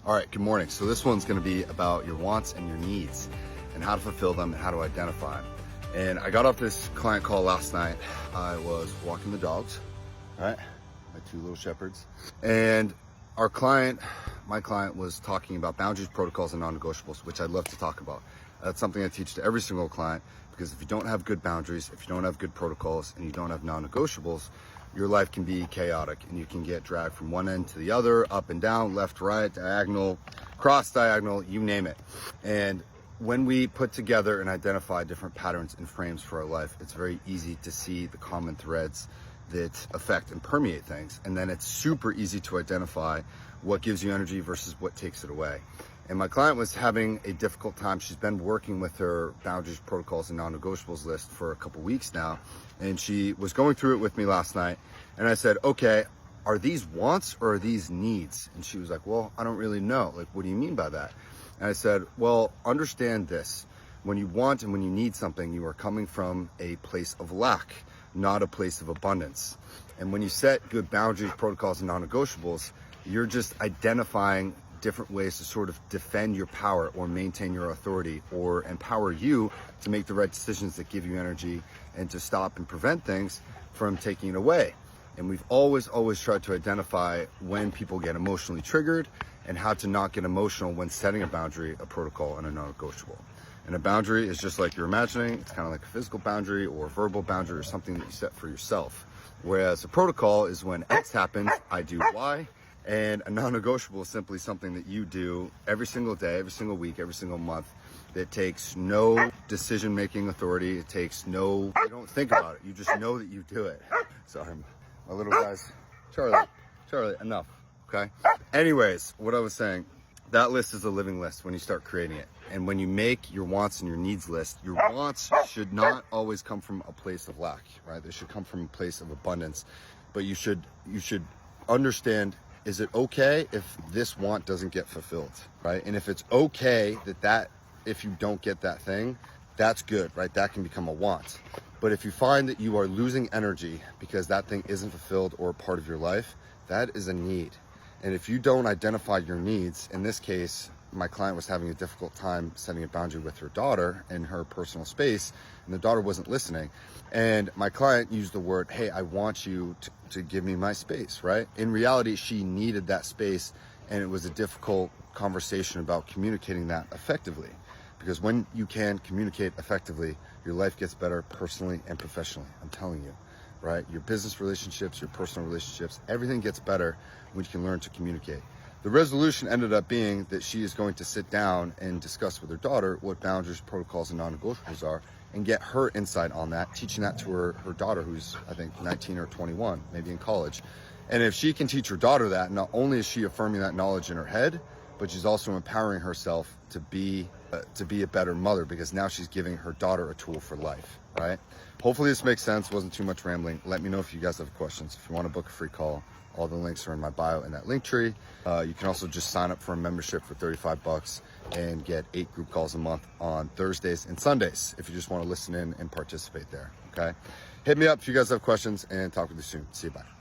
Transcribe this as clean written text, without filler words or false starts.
All right, good morning. So this one's gonna be about your wants and your needs and how to fulfill them and how to identify them. And I got off this client call last night. I was walking the dogs, right? My two little shepherds. And my client was talking about boundaries, protocols, and non-negotiables, which I'd love to talk about. That's something I teach to every single client, because if you don't have good boundaries, if you don't have good protocols, and you don't have non-negotiables, your life can be chaotic and you can get dragged from one end to the other, up and down, left, right, diagonal, cross diagonal, you name it. And when we put together and identify different patterns and frames for our life, it's very easy to see the common threads that affect and permeate things. And then it's super easy to identify what gives you energy versus what takes it away. And my client was having a difficult time. She's been working with her boundaries, protocols, and non-negotiables list for a couple weeks now. And she was going through it with me last night. And I said, okay, are these wants or are these needs? And she was like, well, I don't really know. Like, what do you mean by that? And I said, well, understand this. When you want and when you need something, you are coming from a place of lack, not a place of abundance. And when you set good boundaries, protocols, and non-negotiables, you're just identifying different ways to sort of defend your power or maintain your authority or empower you to make the right decisions that give you energy and to stop and prevent things from taking it away. And we've always tried to identify when people get emotionally triggered and how to not get emotional when setting a boundary, a protocol, and a non-negotiable. And a boundary is just like you're imagining. It's kind of like a physical boundary or a verbal boundary or something that you set for yourself. Whereas a protocol is when X happens, I do Y. And a non-negotiable is simply something that you do every single day, every single week, every single month, that takes no decision-making authority. It takes you don't think about it. You just know that you do it. Sorry, my little guys. Charlie, enough, okay? Anyways, what I was saying, that list is a living list when you start creating it. And when you make your wants and your needs list, your wants should not always come from a place of lack, right? They should come from a place of abundance. But you should understand, is it okay if this want doesn't get fulfilled, right? And if it's okay that if you don't get that thing, that's good, right? That can become a want. But if you find that you are losing energy because that thing isn't fulfilled or part of your life, that is a need. And if you don't identify your needs, in this case, my client was having a difficult time setting a boundary with her daughter in her personal space, and the daughter wasn't listening. And my client used the word, hey, I want you to give me my space, right? In reality, she needed that space, and it was a difficult conversation about communicating that effectively. Because when you can communicate effectively, your life gets better personally and professionally. I'm telling you, right? Your business relationships, your personal relationships, everything gets better when you can learn to communicate. The resolution ended up being that she is going to sit down and discuss with her daughter what boundaries, protocols, and non-negotiables are and get her insight on that, teaching that to her daughter, who's, I think, 19 or 21, maybe in college. And if she can teach her daughter that, not only is she affirming that knowledge in her head, but she's also empowering herself to be a better mother, because now she's giving her daughter a tool for life, right? Hopefully this makes sense. Wasn't too much rambling. Let me know if you guys have questions. If you want to book a free call, all the links are in my bio in that link tree. You can also just sign up for a membership for $35 and get 8 group calls a month on Thursdays and Sundays if you just want to listen in and participate there, okay? Hit me up if you guys have questions, and talk with you soon. See you, bye.